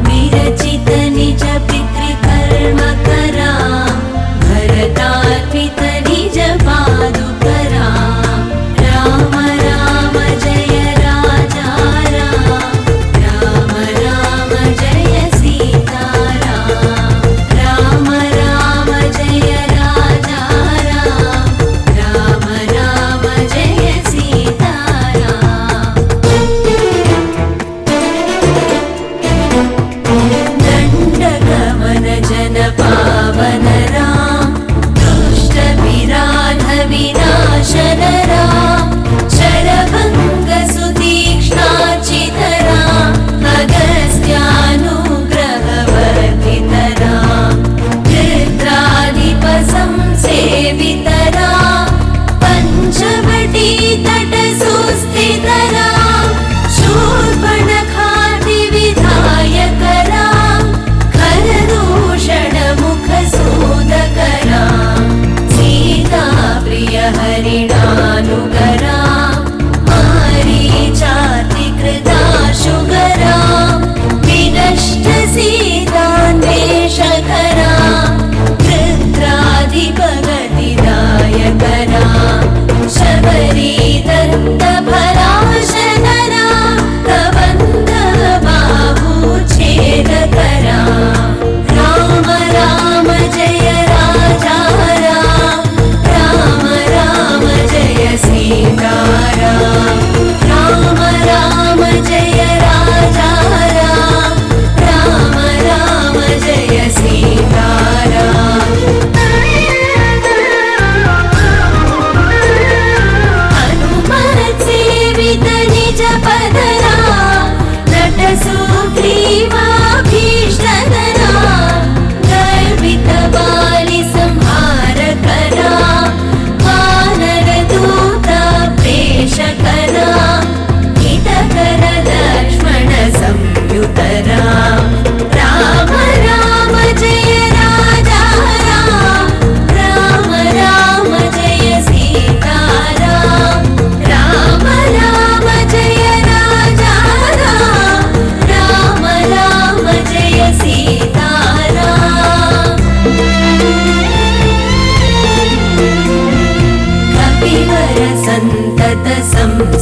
विरचित निज पितृकर्म करा भरता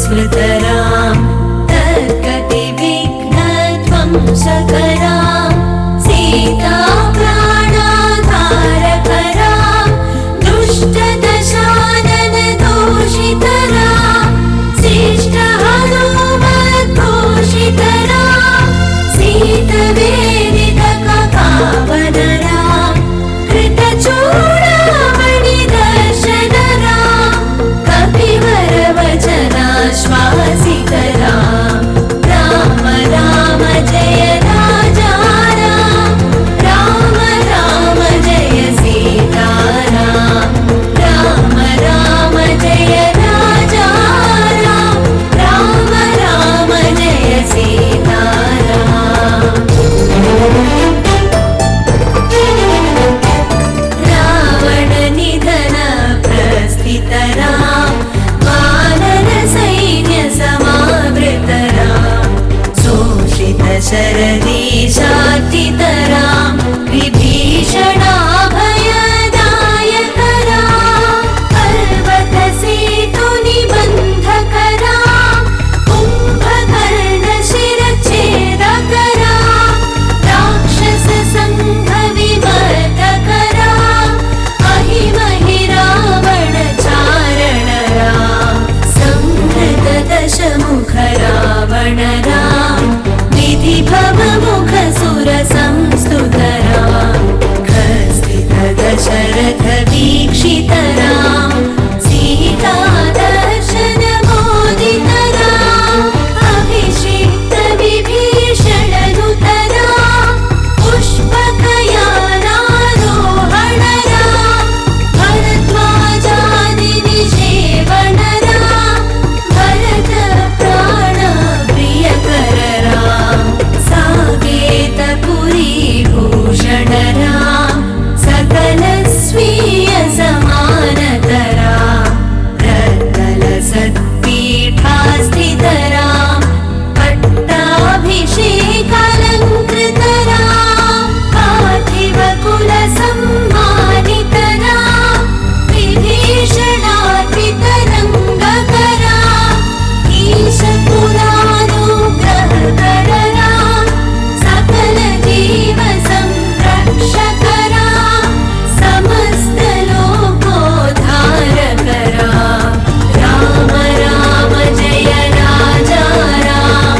स्मृतरां तद्गतिविघ्नध्वंसकरां सीता प्राणाधारकरां दुष्टदशानन दोषितरां शिष्टहनुमद्घोषितरां सीतवेदितककावनरां कृतचूडामणिदर्शनरां कपिवरवचनाश्वासितरां राम राम जय राजा राम राम राम जय सीताराम राम राम जय राजा राम राम राम जय सीताराम रावण निधन प्रस्थितरां वानर सैन्य समावृतरां शोषित शरदीशार्थितरां विभीषणाभयदायकरां पर्वत सेतु निबन्धकरां कुम्भकर्ण शिरच्छेदकरां राक्षस संघ विवर्तकरां महिमहि रावण चारणरां संहृत दशमुख रावण रां विधि भवमुख सुर संस्तुतरां खस्तित दशरथ वीक्षितरां सीता दर्शन मोदितरां अभिषिक्त विभीषणनुतरां पुष्पकयानारोहणरां भरद्वाजादि निषेवणरां भरत प्राण प्रियकररां साकेत पुरी भूषणरां सकल स्वीय समानतरां रत्तल सत्पीठास्थितरां पट्टाभिषेकालङ्कृतरां पार्थिव कुल सम्मानितरां विभीषणार्पितरङ्गकरां ईशपुरानुग्रहकररां सकल जीव संरक्षकरां समस्त लोकोद्धारकरां राम राम जय राजा राम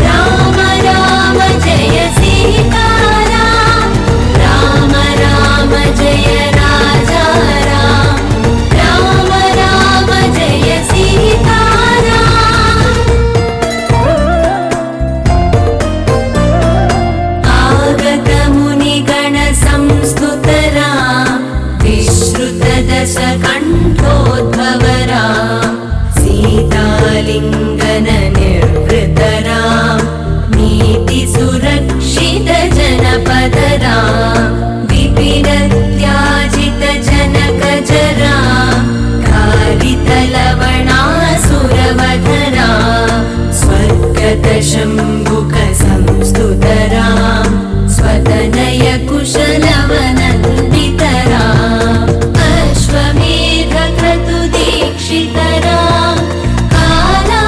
राम राम जय सीताराम राम राम जय राजा राम राम राम जय सीताराम आगत मुनिगण संस्तुतरां विश्रुत दश कण्ठोद्भवरां सीतालिङ्गन निर्वृतरां नीति सुरक्षित जनपदरां विपिन त्याजित जनकजरां कालित लवणासुरवधरां स्वर्गत शम्भुक संस्तुतरां स्वतनय कुशलवनन्दितरां अश्वमेध क्रतु दीक्षितरां काला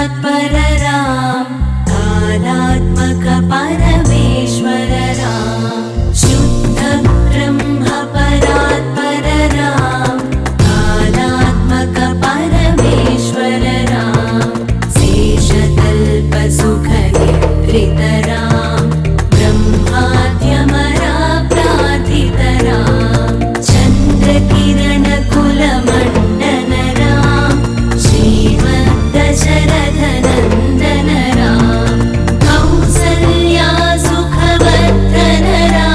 परात्पररां कालात्मक परमेश्वररां शुद्ध ब्रह्म परात्पररां कालात्मक परमेश्वररां शेषतल्प सुखनिद्रितरां ब्रह्माद्यमरा प्रार्थितरां चन्द्रकिरणकुलमण्डनरां श्रीमद्दशरथनन्दनरां कौसल्या सुखवर्धनरां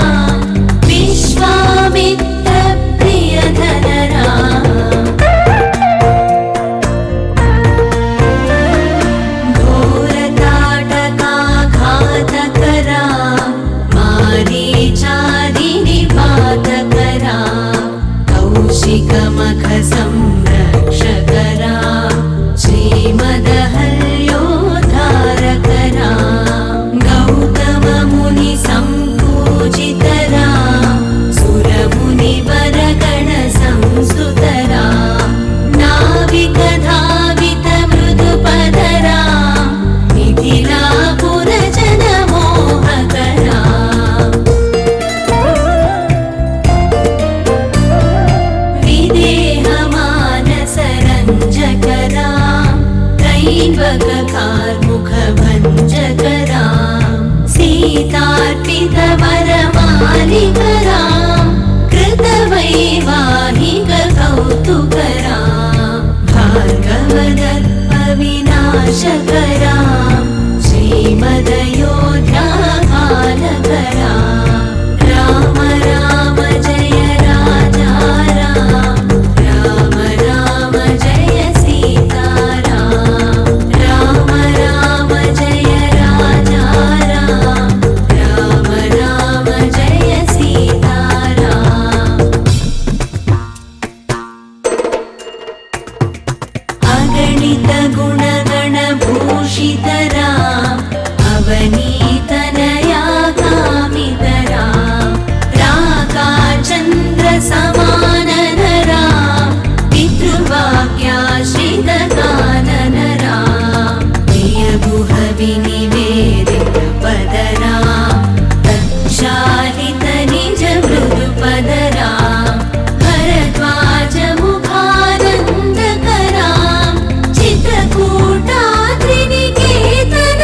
विश्वामित्रप्रियधनरां घोरताटकाघातकरां मारीचादिनिपातकरां कौशिकमखसंरक्षकरां श्रीमदहल्योद्धारकरां गौतममुनिसम्पूजितरां सुरमुनिवरगणसंस्तुतरां नाविकधावितमृदुपदरां मिथिलापुरजनमोहकरां विदेहमानसरञ्जकरां त्रैन्वककार्मुखभञ्जकरां सीतार्पितवरमालिकरां कृतवैवाहिककौतुकरां भार्गवदर्पविनाशकरां श्रीमदयोध्याकालकरां राम राम जय राजा राम राम राम जय सीताराम राम राम जय राजा राम राम राम जय सीताराम अगणित गुणगणभूषितराम् अवनीतनया कामितराम् राकाचन्द्रसमाननराम् पितृवाक्याश्रितकाननराम् प्रियगुहविनिवेदितपदराम् तच्छालितनिजमृदुपदराम् भरद्वाजमुखानन्दकराम् चित्रकूटाद्रिनिकेतन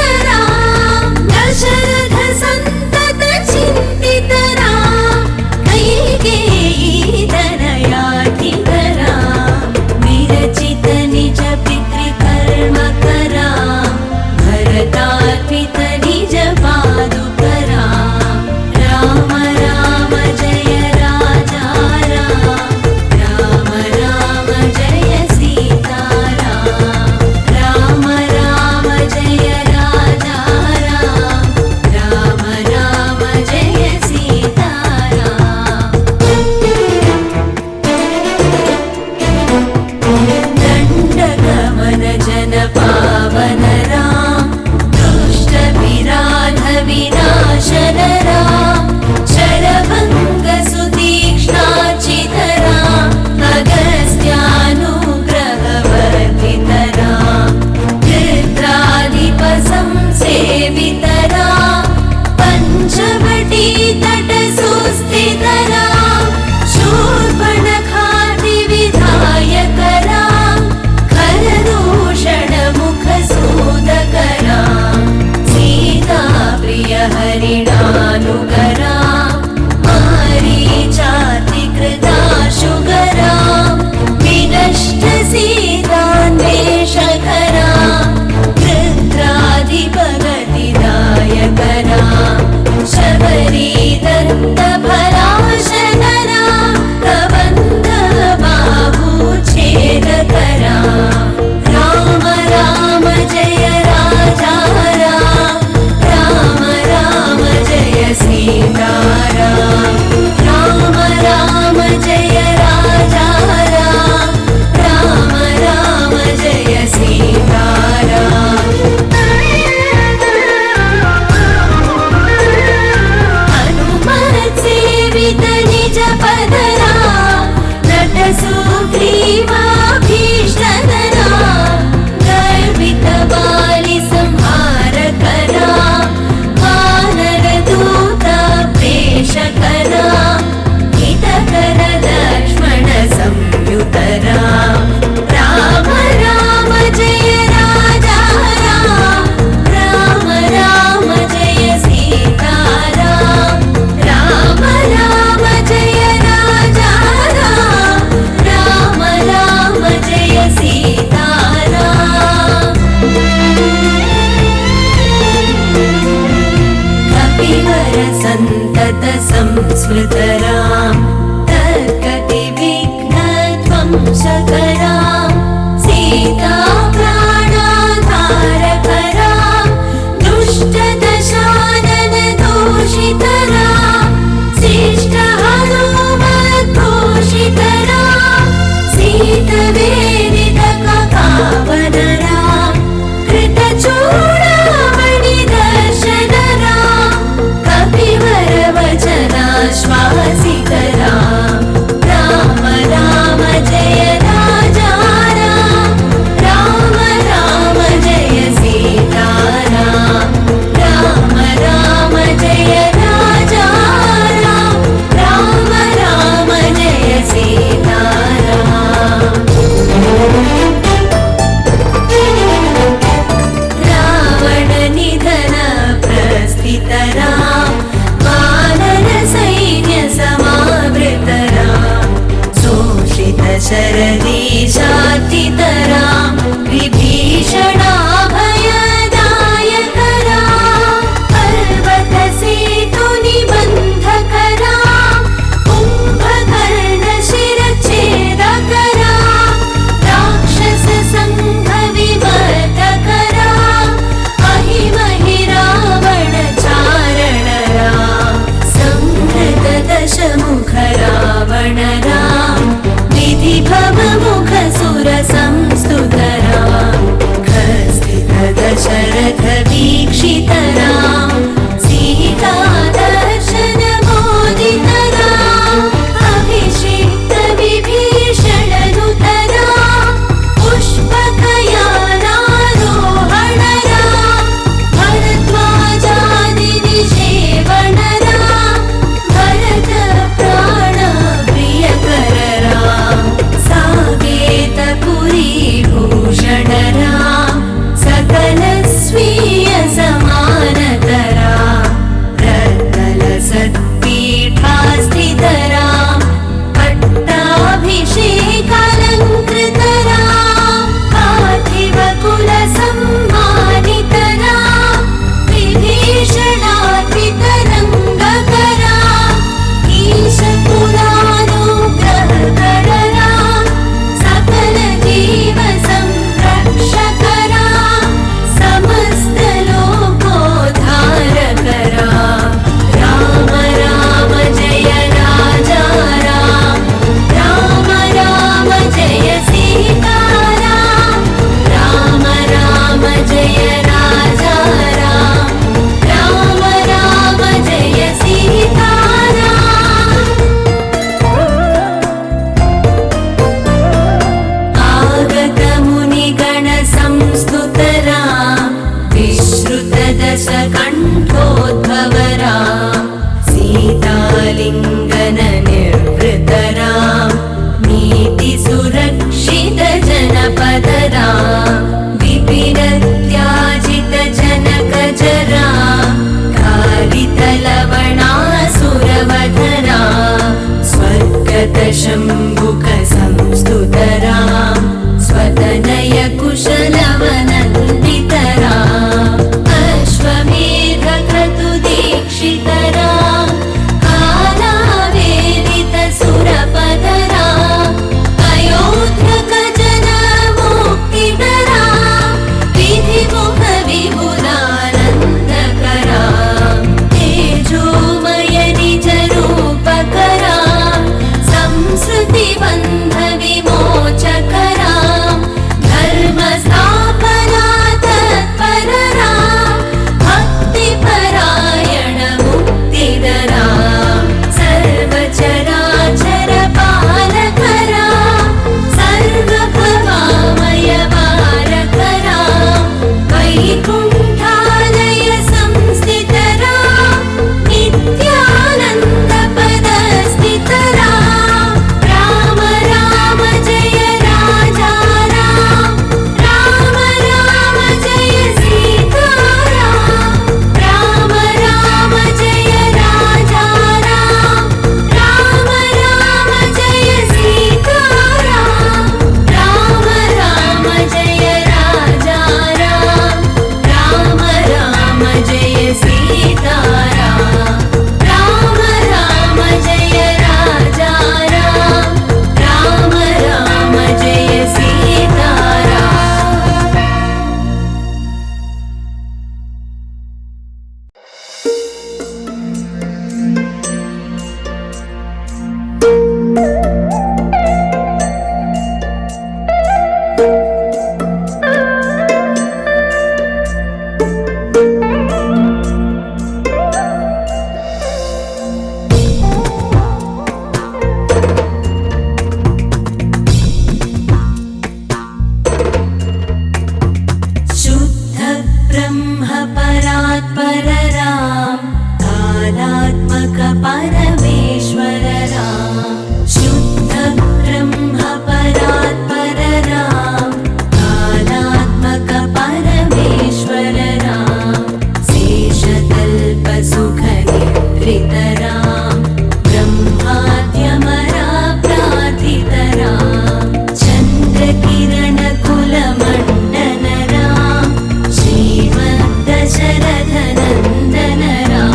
संस्तुतरां विश्रुतदशकण्ठोद्भवरां सीतालिङ्गननिर्वृतरां नीतिसुरक्षितजनपदरां विपिनत्याजितजनकजरां कालितलवणासुरवधरां स्वर्गतशम्भुकसंस्तुतरां स्वतनयकुशलवनन्दितराम् अश्वमेधक्रतुदीक्षितराम् कालावेदितसुरपदराम् अयोध्यकजनमुक्तिधराम् विधिमुखविपुलानन्दकराम् तेजोमय निजरूपकराम् संसृतिबन्धविमोचकराम् धर्मस्थापना तत्परराम् भक्तिपरायण मुक्तिदराम् सर्वचराचरपालकराम् सर्वभवामयवारकराम् वैकुण्ठालय संस्थितराम् नित्यानन्दपदस्थितराम् राम राम जय राजा राम राम राम जय सीताराम राम राम जय राजा राम राम राम जय सीताराम राम राम जय राजा राम राम राम जय सीताराम राम राम जय राजा राम राम राम जय शुद्ध ब्रह्म परात्पररां कालात्मक परमेश्वररां शुद्ध ब्रह्म परात्पररां कालात्मक परमेश्वररां शेषतल्पसुखनिद्रितरां ब्रह्माद्यमराप्राधितरां चन्द्रकिरणकुलमण्डनरां श्रीमद्दशरथनन्दनरां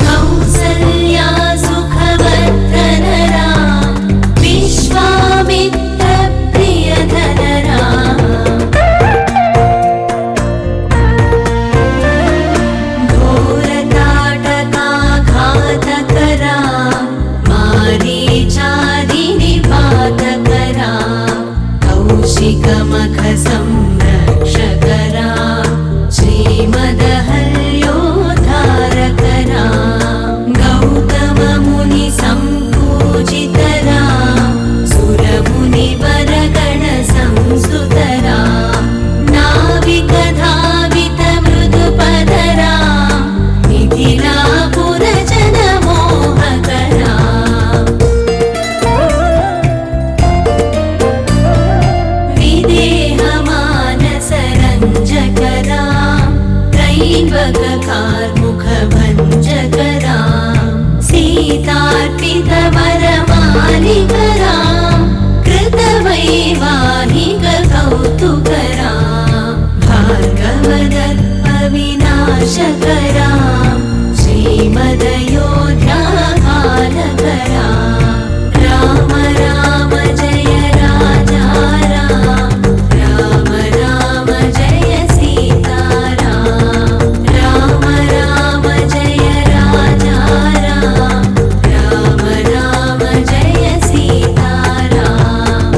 कौसल्या सुखवर्धनरां विश्वामित्रप्रियधनरां घोरताटकाघातकरां मारीचादिनिपातकरां कौशिकमखसंरक्षकरां श्रीमदहल्योद्धारकरां गौतममुनिसम्पूजितरां सुरमुनिवरगणसंस्तुतरां नाविकधावितमृदुपदरां मिथिलापुरजनमोहकरां विदेहमानसरञ्जकरां त्रैवककार्मुखभञ्जकरां सीतार्पितवरमालिकरां कृतवैवाहिककौतुकरां भार्गवदर्पविनाशकरां श्रीमदयोध्याकालकरां राम राम जय राजा राम राम राम जय सीताराम राम राम जय राजा राम राम राम जय सीताराम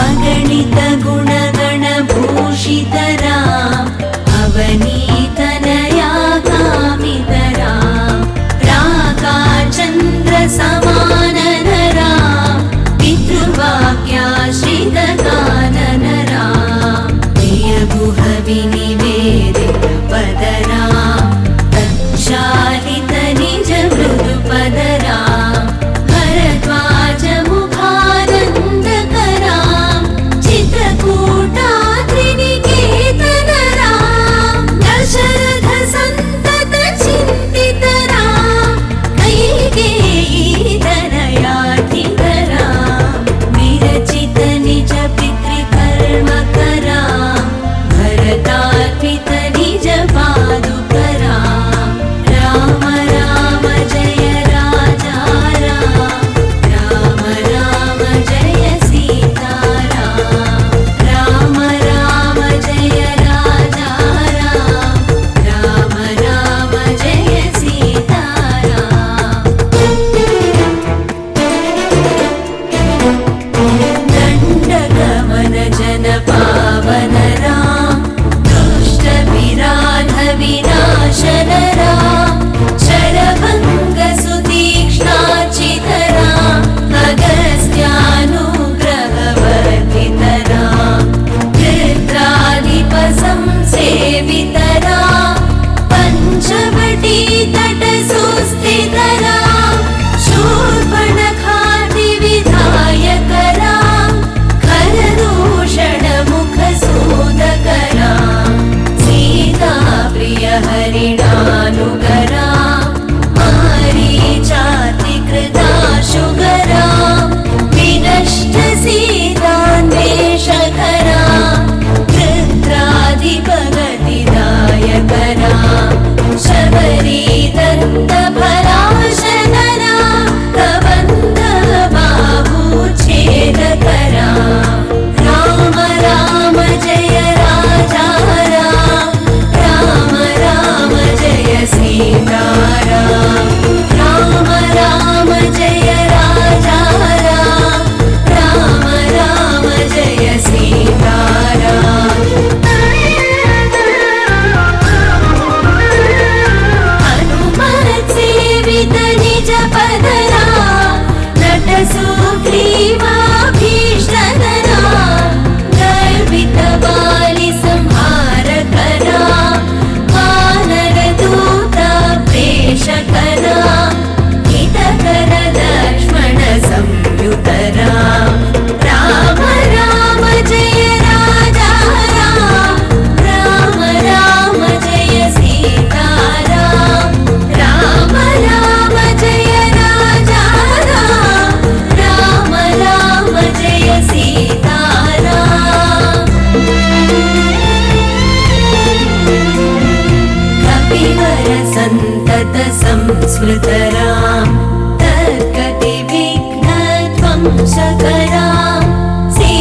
अगणित गुणगणभूषितराम् अवनीतनया कामितरां राकाचन्द्रसमाननरां पितृवाक्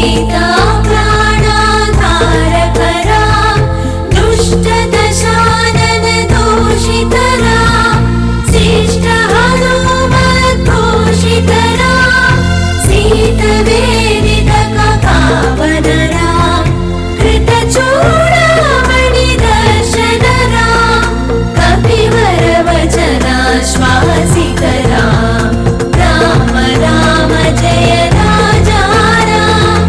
सीता प्राणाधारक राम दुष्ट दशानन दूषित राम शिष्ट हनुमत भूषित राम सीत वेदित पावन राम कृत चूड़ामणि दर्शन राम कपिवर वचनाश्वासित राम राम राम जय राजा राम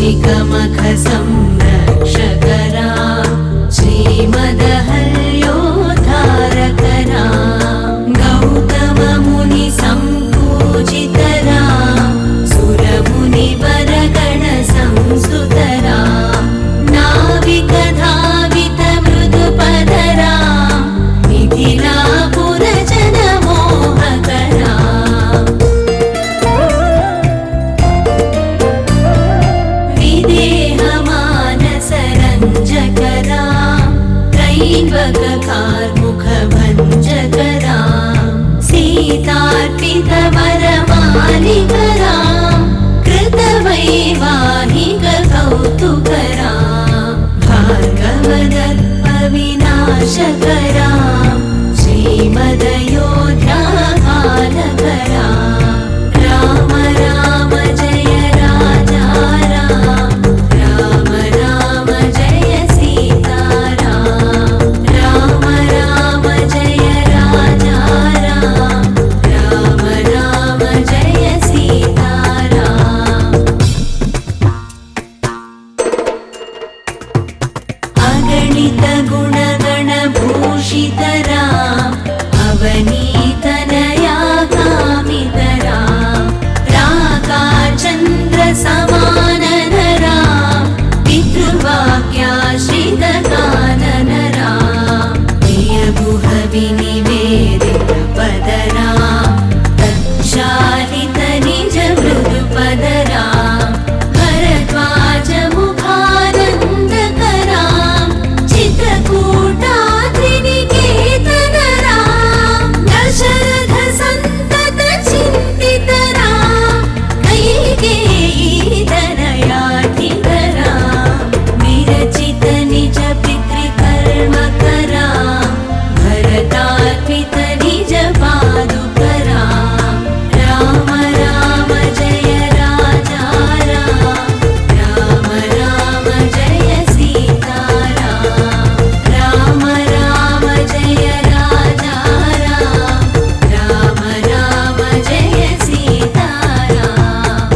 मूषिकमख संरक्षकरा श्रीमदहल्योद्धारकरा गौतम मुनि सम्पूजितरा सुरमुनिवरगण संस्तुतरा नाविकधावित मृदुपदरा मिथिलापुरजन मोहकरा विदेहमानसरञ्जकरा त्रैवककार्मुखभञ्जकरा सीतार्पितवरमालिकरा कृतवैवाहिककौतुकरा भार्गवदत्तविनाशकरा श्रीमदयोध्याकालकरा राम राम जय राजा राम राम राम जय सीताराम राम राम जय राजा राम राम राम जय सीताराम अगणित गुणगणभूषितरा अवनीतनया कामितरा राकाचन्द्रसमाननरा पितृवाक्याश्रितकाननरा प्रियगुहविनिवेदितपदरा तच्छालितनिजमृदुपदरा भरद्वाजमुखानन्दकरा चित्रकूटाद्रिनिकेतनरा दशरथ सन्तत चिन्तितरा कैकेयीतनयाधिकरा विरचित निज पितृकर्मकरा भरतार्पित निज पादुकरा राम राम जय राजा राम राम राम जय सीताराम राम राम जय राजा राम राम राम जय सीताराम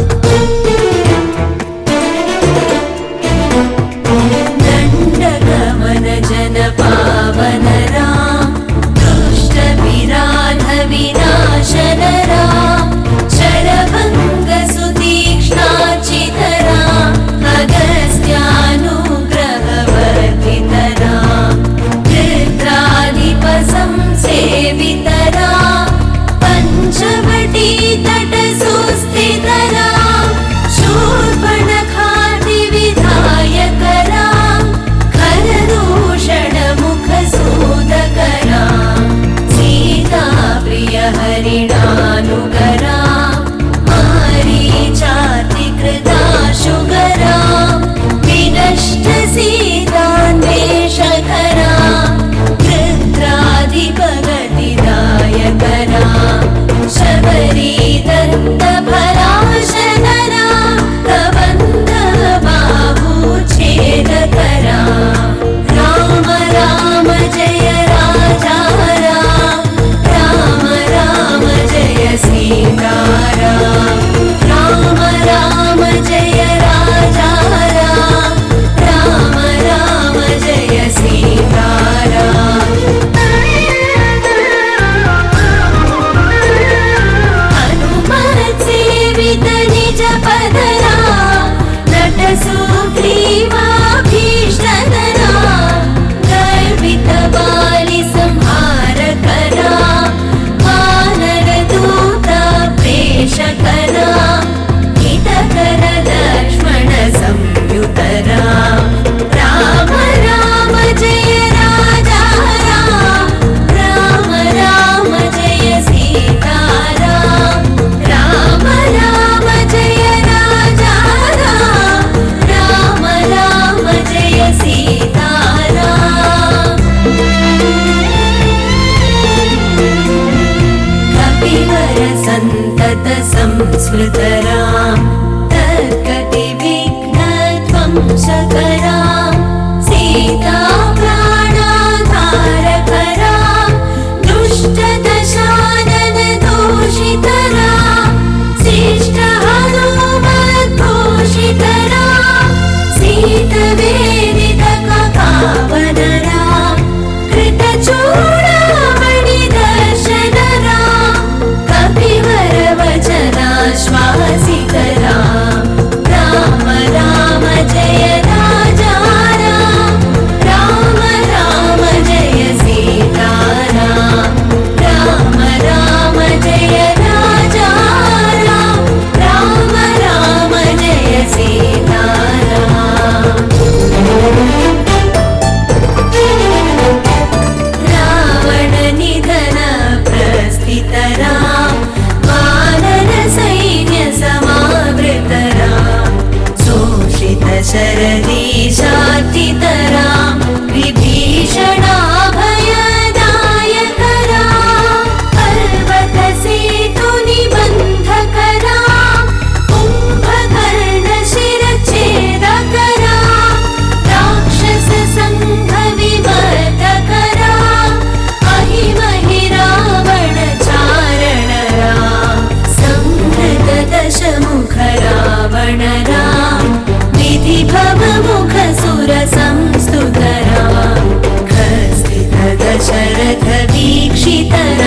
दण्डकवन जन पावन राम दुष्ट विराध विनाशन राम शरभङ्ग सुतीक्ष्णाचित राम अगस्त्यानुग्रह वर्धित राम कृत्राधिप संसेवित राम पञ्चवटी तट सुस्थित राम शूर्पणखादिविधायक राम खरदूषण मुख सूदकरा सीता प्रिय हरिणानुगरा मारीचातिकृताशुगरा विनष्ट सीतान्वेषकरा कृत्राधिपगतिदायकरा शबरी दत्तफलाशनरा कबन्ध बाहुच्छेदकरा राम राम जय राजा राम राम राम जय सीताराम राम राम जय राजा राम राम राम जय सीताराम हनुमत सेवित निज पदरा नट सुग्रीवाभीष्टदरा गर्वित बालि संहारकरा वानर दूत प्रेषकरा हितकर लक्ष्मण संयुतरा राम राम जय राजा राम राम राम जय सीताराम राम राम जय राजा राम राम राम देशार्थितरां विभीषणाभयदायकरां पर्वतसेतुनिबन्धकरां कुम्भकर्णशिरच्छेदकरां राक्षससङ्घविवर्धकरां अहिमहिरावणचारणरां संहृतदशमुखरावणरां विधिभवमुखसुरसंस्तुतरां खस्तितदशरथवीक्षितरां